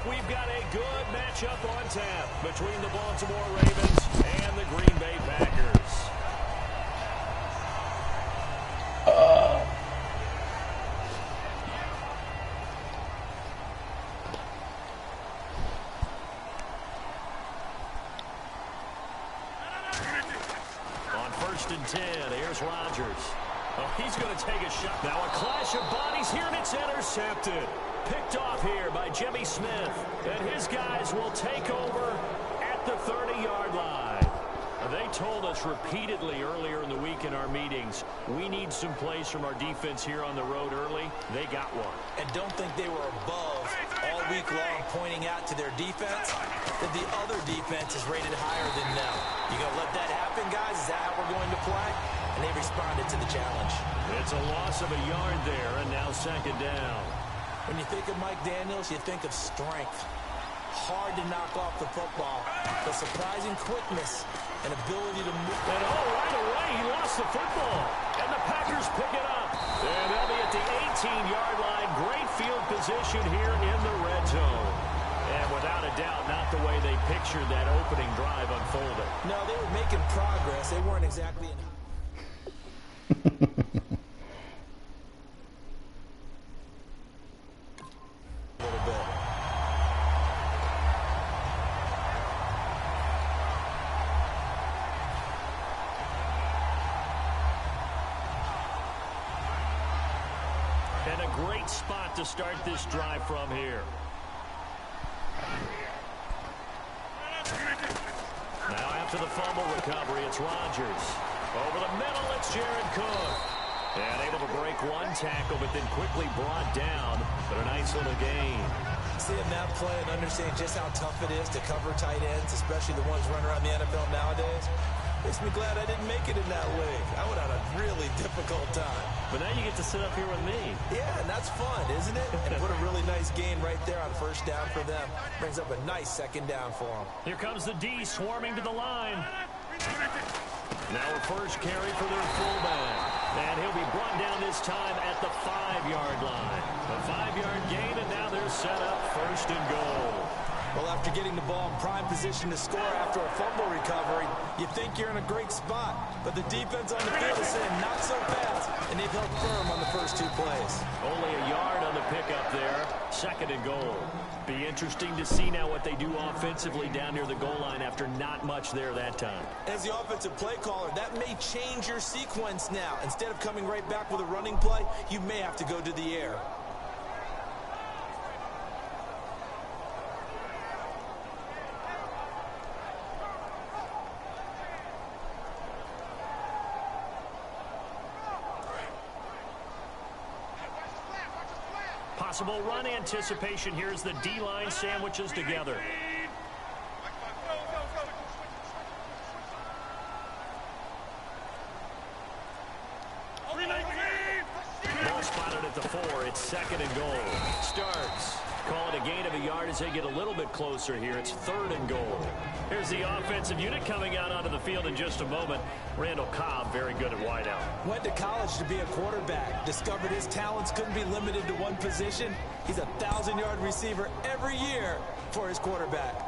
We've got a good matchup on tap between the Baltimore Ravens and the Green Bay Packers. On 1st and 10, here's Rodgers. Oh, he's going to take a shot. Now a clash of bodies here, and it's intercepted. Picked off here by Jimmy Smith. And his guys will take over at the 30-yard line. They told us repeatedly earlier in the week in our meetings, we need some plays from our defense here on the road early. They got one. And don't think they were above all week long pointing out to their defense that the other defense is rated higher than them. You going to let that happen, guys? Is that how we're going to play? And they responded to the challenge. It's a loss of a yard there, and now 2nd down. When you think of Mike Daniels, you think of strength. Hard to knock off the football, but surprising quickness and ability to move. And right away, he lost the football. And the Packers pick it up. And they'll be at the 18-yard line. Great field position here in the red zone. And without a doubt, not the way they pictured that opening drive unfolding. No, they were making progress. They weren't exactly in... a little bit. And a great spot to start this drive from here. Now after the fumble recovery, it's Rodgers. Over the middle, it's Jared Cook. And able to break one tackle, but then quickly brought down. But a nice little gain. Seeing that play and understand just how tough it is to cover tight ends, especially the ones running around the NFL nowadays, makes me glad I didn't make it in that league. I would have had a really difficult time. But now you get to sit up here with me. Yeah, and that's fun, isn't it? And put a really nice gain right there on 1st down for them. Brings up a nice 2nd down for them. Here comes the D swarming to the line. Now a first carry for their fullback. And he'll be brought down this time at the 5-yard line. A 5-yard gain, and now they're set up 1st and goal. Well, after getting the ball in prime position to score after a fumble recovery, you think you're in a great spot. But the defense on the field is saying not so fast, and they've held firm on the first 2 plays. Only a yard on the pickup there. 2nd and goal. Be interesting to see now what they do offensively down near the goal line after not much there that time. As the offensive play caller, that may change your sequence now. Instead of coming right back with a running play, you may have to go to the air. Possible run anticipation. Here's the D-line sandwiches together. Ball spotted at the 4. It's 2nd and goal. Starks. Call it a gain of a yard as they get a little bit closer here. It's 3rd and goal. Here's the offensive unit coming out onto the field in just a moment. Randall Cobb, very good at wideout. Went to college to be a quarterback. Discovered his talents couldn't be limited to one position. He's a 1,000-yard receiver every year for his quarterback.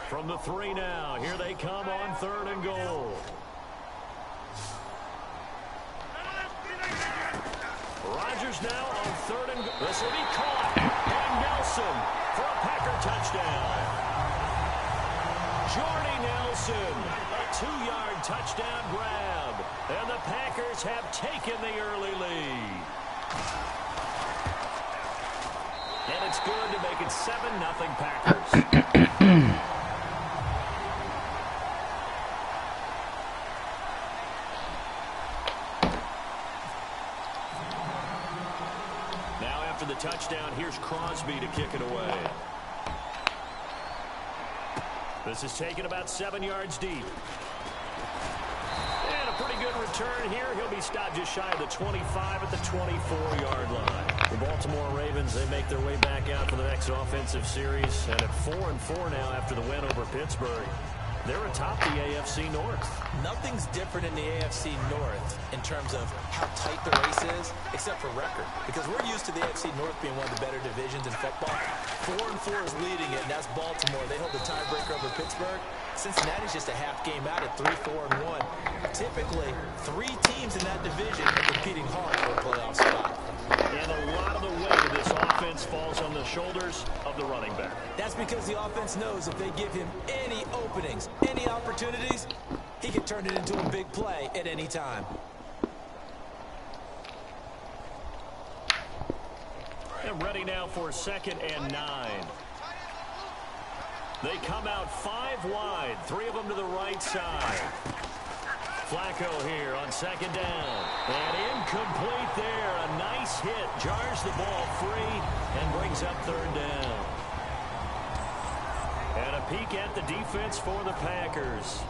From the 3 now. Here they come on 3rd and goal. Rodgers now on 3rd and goal. This will be caught. And Nelson for a Packer touchdown. Jordy Nelson, a 2-yard touchdown grab. And the Packers have taken the early lead. And it's good to make it 7-0 Packers. After the touchdown, here's Crosby to kick it away. This is taken about 7 yards deep. And a pretty good return here. He'll be stopped just shy of the 25 at the 24-yard line. The Baltimore Ravens, they make their way back out for the next offensive series. And at 4-4 now after the win over Pittsburgh. They're atop the AFC North. Nothing's different in the AFC North in terms of how tight the race is, except for record. Because we're used to the AFC North being one of the better divisions in football. 4-4 is leading it, and that's Baltimore. They hold the tiebreaker over Pittsburgh. Cincinnati's just a half game out at 3-4-1. Typically, 3 teams in that division are competing hard for a playoff spot. And a lot of the weight of this offense falls on the shoulders of the running back. That's because the offense knows if they give him any openings, any opportunities, he can turn it into a big play at any time. And ready now for 2nd and 9. They come out 5 wide, 3 of them to the right side. Flacco here on 2nd down. And incomplete there. A nice hit. Jars the ball free and brings up 3rd down. And a peek at the defense for the Packers.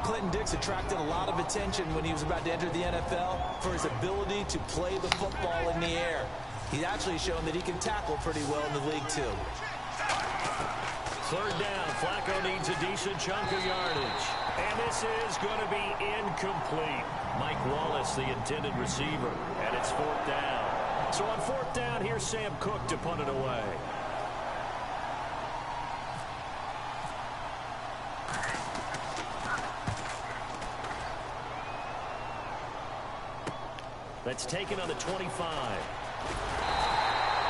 Clinton Dix attracted a lot of attention when he was about to enter the NFL for his ability to play the football in the air. He's actually shown that he can tackle pretty well in the league, too. 3rd down. Flacco needs a decent chunk of yardage. And this is going to be incomplete. Mike Wallace, the intended receiver. And it's 4th down. So on 4th down, here's Sam Cook to punt it away. That's taken on the 25.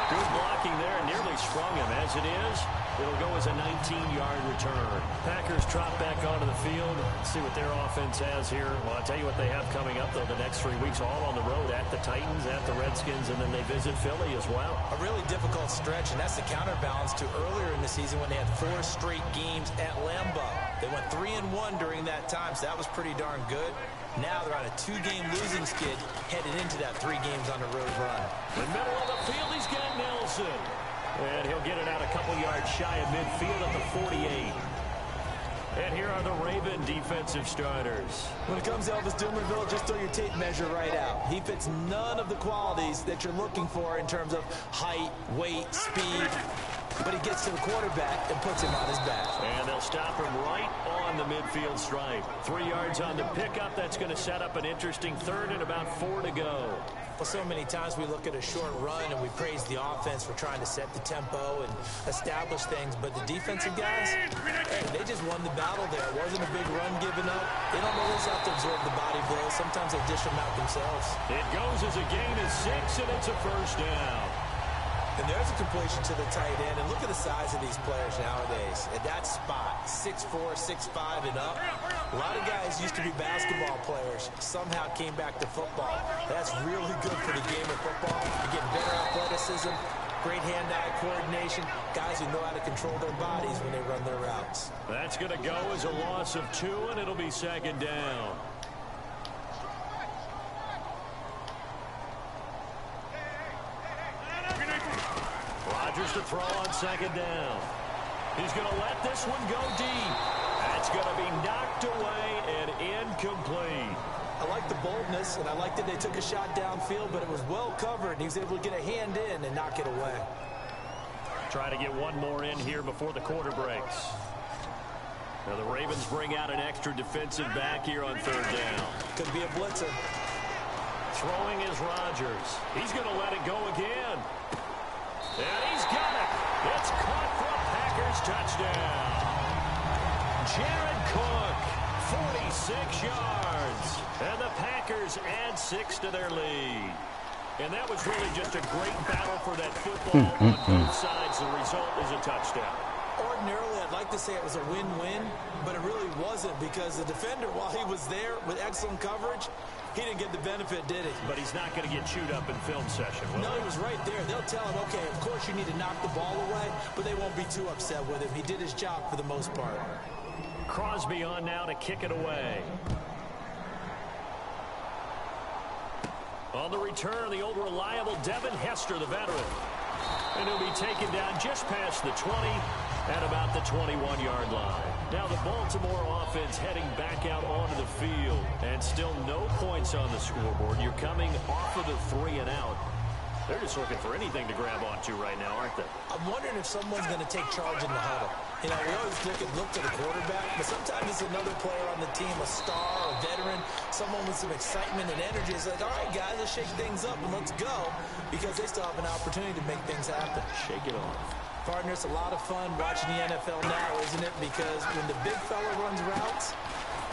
Good blocking there, nearly sprung him. As it is, it'll go as a 19-yard return. Packers trot back onto the field. Let's see what their offense has here. Well, I'll tell you what they have coming up, though, the next 3 weeks, all on the road at the Titans, at the Redskins, and then they visit Philly as well. A really difficult stretch, and that's the counterbalance to earlier in the season when they had 4 straight games at Lambeau. They went 3-1 during that time, so that was pretty darn good. Now they're on a 2-game losing skid headed into that 3 games on the road run. In the middle of the field, he's got Nelson. And he'll get it out a couple yards shy of midfield at the 48. And here are the Raven defensive starters. When it comes to Elvis Dumervil, just throw your tape measure right out. He fits none of the qualities that you're looking for in terms of height, weight, speed. But he gets to the quarterback and puts him on his back. And they'll stop him right on the midfield stripe. 3 yards on the pickup. That's going to set up an interesting 3rd and about 4 to go. Well, so many times we look at a short run and we praise the offense for trying to set the tempo and establish things. But the defensive guys, hey, they just won the battle there. It wasn't a big run given up. They don't always have to absorb the body blows. Sometimes they dish them out themselves. It goes as a gain of 6, and it's a 1st down. And there's a completion to the tight end. And look at the size of these players nowadays. At that spot, 6'4", 6'5", and up. A lot of guys used to be basketball players. Somehow came back to football. That's really good for the game of football. You're getting better athleticism, great hand-eye coordination. Guys who know how to control their bodies when they run their routes. That's going to go as a loss of 2, and it'll be 2nd down. Rodgers to throw on 2nd down. He's going to let this one go deep. That's going to be knocked away and incomplete. I like the boldness, and I like that they took a shot downfield, but it was well covered. He was able to get a hand in and knock it away. Try to get one more in here before the quarter breaks. Now the Ravens bring out an extra defensive back here on 3rd down. Could be a blitzer. Throwing is Rodgers. He's going to let it go again. And he's got it. It's caught for a Packers touchdown. Jared Cook, 46 yards. And the Packers add 6 to their lead. And that was really just a great battle for that football on both sides. The result is a touchdown. Ordinarily, I'd like to say it was a win-win, but it really wasn't because the defender, while he was there with excellent coverage, he didn't get the benefit, did he? But he's not going to get chewed up in film session, will No, he? he was right there. They'll tell him, okay, of course you need to knock the ball away, but they won't be too upset with him. He did his job for the most part. Crosby on now to kick it away. On the return, the old reliable Devin Hester, the veteran. And he'll be taken down just past the 20 at about the 21-yard line. Now the Baltimore offense heading back out onto the field. And still no points on the scoreboard. You're coming off of the 3 and out. They're just looking for anything to grab onto right now, aren't they? I'm wondering if someone's going to take charge in the huddle. You know, we always look to the quarterback, but sometimes it's another player on the team, a star, a veteran, someone with some excitement and energy. It's like, all right, guys, let's shake things up and let's go, because they still have an opportunity to make things happen. Shake it off. Partner, it's a lot of fun watching the NFL now, isn't it? Because when the big fella runs routes,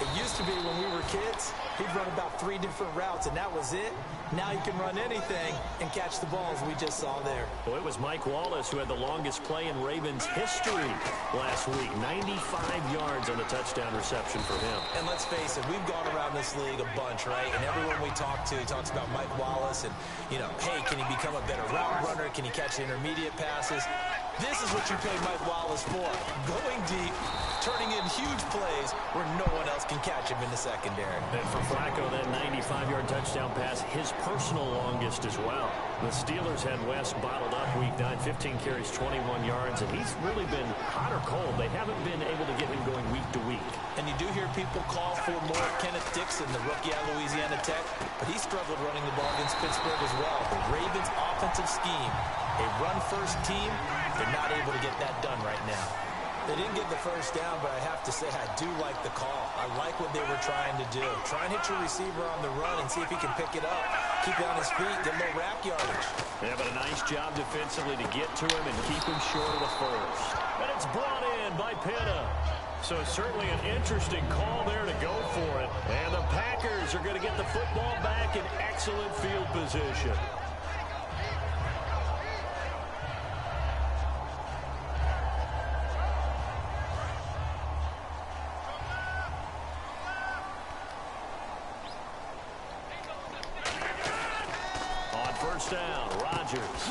it used to be when we were kids, he'd run about 3 different routes, and that was it. Now he can run anything and catch the balls we just saw there. Well, it was Mike Wallace who had the longest play in Ravens history last week. 95 yards on the touchdown reception for him. And let's face it, we've gone around this league a bunch, right? And everyone we talk to talks about Mike Wallace and, you know, hey, can he become a better route runner? Can he catch intermediate passes? This is what you pay Mike Wallace for. Going deep, turning in huge plays where no one else can catch him in the secondary. And for Flacco, that 95-yard touchdown pass, his personal longest as well. The Steelers had West bottled up week 9, 15 carries, 21 yards, and he's really been hot or cold. They haven't been able to get him going week to week. And you do hear people call for more Kenneth Dixon, the rookie out of Louisiana Tech, but he struggled running the ball against Pittsburgh as well. The Ravens' offensive scheme, a run-first team, they're not able to get that done right now. They didn't get the first down, but I have to say I do like the call. I like what they were trying to do. Try and hit your receiver on the run and see if he can pick it up. Keep it on his feet, get a little rack yardage. Yeah, but a nice job defensively to get to him and keep him short of the first. And it's brought in by Pitta. So certainly an interesting call there to go for it. And the Packers are going to get the football back in excellent field position. First down, Rodgers.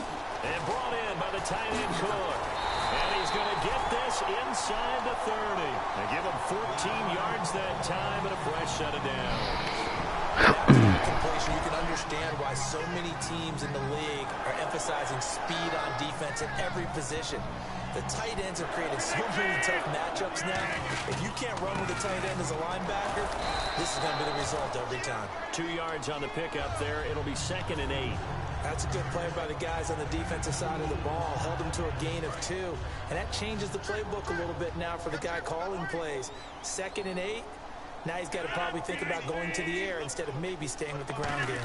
And brought in by the tight end Cook. And he's going to get this inside the 30. And give him 14 yards that time and a fresh set of downs. Completion, you can understand why so many teams in the league are emphasizing speed on defense at every position. The tight ends have created so many tough matchups now. If you can't run with a tight end as a linebacker, this is going to be the result every time. 2 yards on the pickup there. It'll be 2nd and 8. That's a good play by the guys on the defensive side of the ball. Held them to a gain of 2. And that changes the playbook a little bit now for the guy calling plays. 2nd and 8. Now he's got to probably think about going to the air instead of maybe staying with the ground game.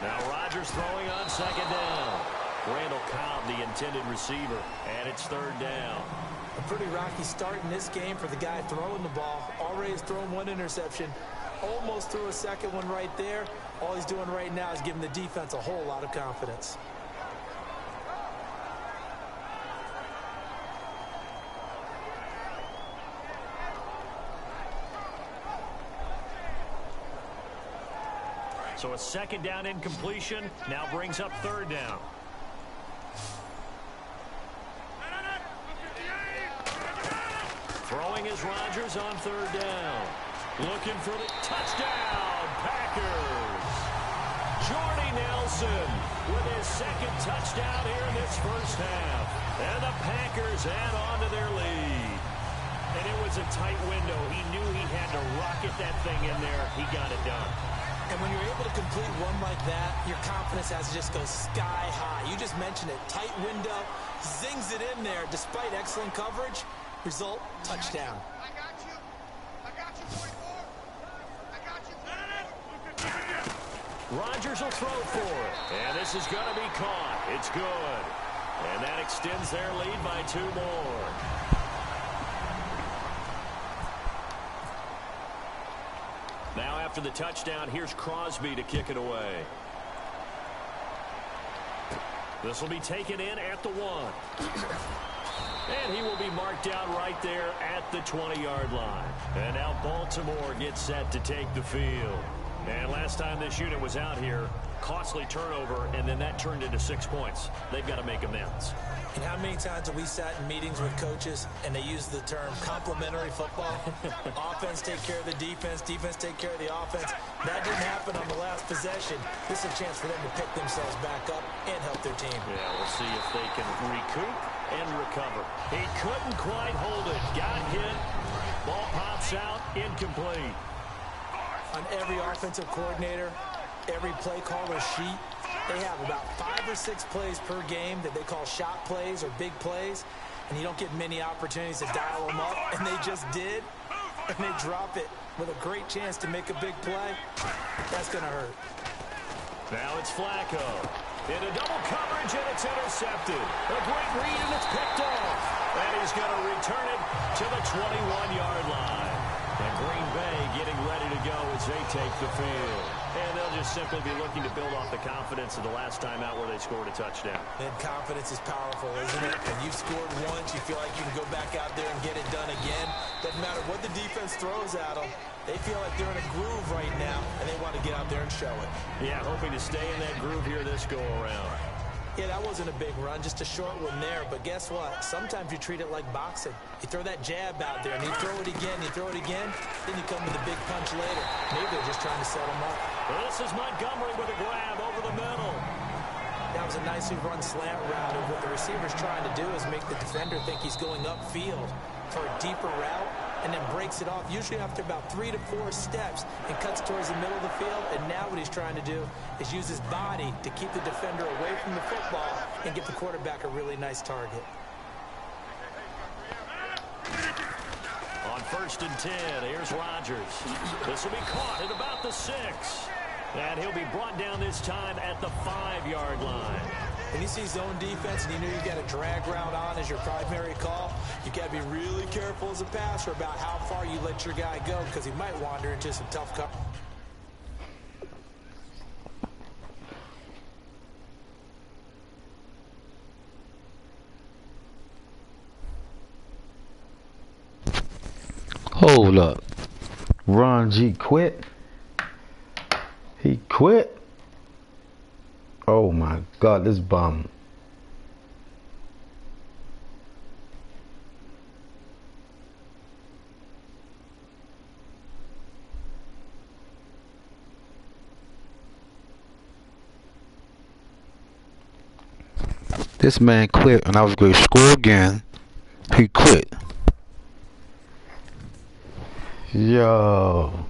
Now Rodgers throwing on 2nd down. Randall Cobb, the intended receiver, and it's 3rd down. A pretty rocky start in this game for the guy throwing the ball. Already has thrown 1 interception. Almost threw a second one right there. All he's doing right now is giving the defense a whole lot of confidence. So a 2nd down incompletion now brings up 3rd down. Throwing is Rodgers on 3rd down. Looking for the touchdown, Packers. Jordy Nelson with his 2nd touchdown here in this first half. And the Packers add on to their lead. And it was a tight window. He knew he had to rocket that thing in there. He got it done. And when you're able to complete one like that, your confidence has to just go sky high. You just mentioned it. Tight window, zings it in there despite excellent coverage. Result, touchdown. I got you. I got you, 44. I got you, 44. Rodgers will throw for it. And this is going to be caught. It's good. And that extends their lead by 2 more. Now after the touchdown, here's Crosby to kick it away. This will be taken in at the 1. And he will be marked down right there at the 20-yard line. And now Baltimore gets set to take the field. And last time this unit was out here, costly turnover, and then that turned into 6 points. They've got to make amends. And how many times have we sat in meetings with coaches and they use the term complementary football? Offense take care of the defense, defense take care of the offense. That didn't happen on the last possession. This is a chance for them to pick themselves back up and help their team. Yeah, we'll see if they can recoup and recover. He couldn't quite hold it. Got hit. Ball pops out. Incomplete. On every offensive coordinator, every play caller sheet, They have about 5 or 6 plays per game that they call shot plays or big plays, and you don't get many opportunities to dial them up, and they just did, and they drop it with a great chance to make a big play. That's going to hurt. Now it's Flacco. Into double coverage, and it's intercepted. A great read, and it's picked off. And he's going to return it to the 21-yard line. And Green Bay getting ready to go as they take the field. And they'll just simply be looking to build off the confidence of the last time out where they scored a touchdown. And confidence is powerful, isn't it? When you've scored once, you feel like you can go back out there and get it done again. Doesn't matter what the defense throws at them. They feel like they're in a groove right now, and they want to get out there and show it. Yeah, hoping to stay in that groove here this go-around. Yeah, that wasn't a big run, just a short one there. But guess what? Sometimes you treat it like boxing. You throw that jab out there, and you throw it again, you throw it again, then you come with a big punch later. Maybe they're just trying to set them up. Well, this is Montgomery with a grab over the middle. That was a nicely run slant route, and what the receiver's trying to do is make the defender think he's going upfield for a deeper route, and then breaks it off, usually after about 3 to 4 steps, and cuts towards the middle of the field. And now what he's trying to do is use his body to keep the defender away from the football and get the quarterback a really nice target. On 1st and 10, here's Rodgers. This will be caught at about the 6. And he'll be brought down this time at the 5-yard line. When you see zone defense and you know you've got a drag route on as your primary call, you got to be really careful as a passer about how far you let your guy go, because he might wander into some tough cover. Hold up. Ron G quit? He quit? Oh my God, this bum. This man quit and I was going to score again. He quit. Yo.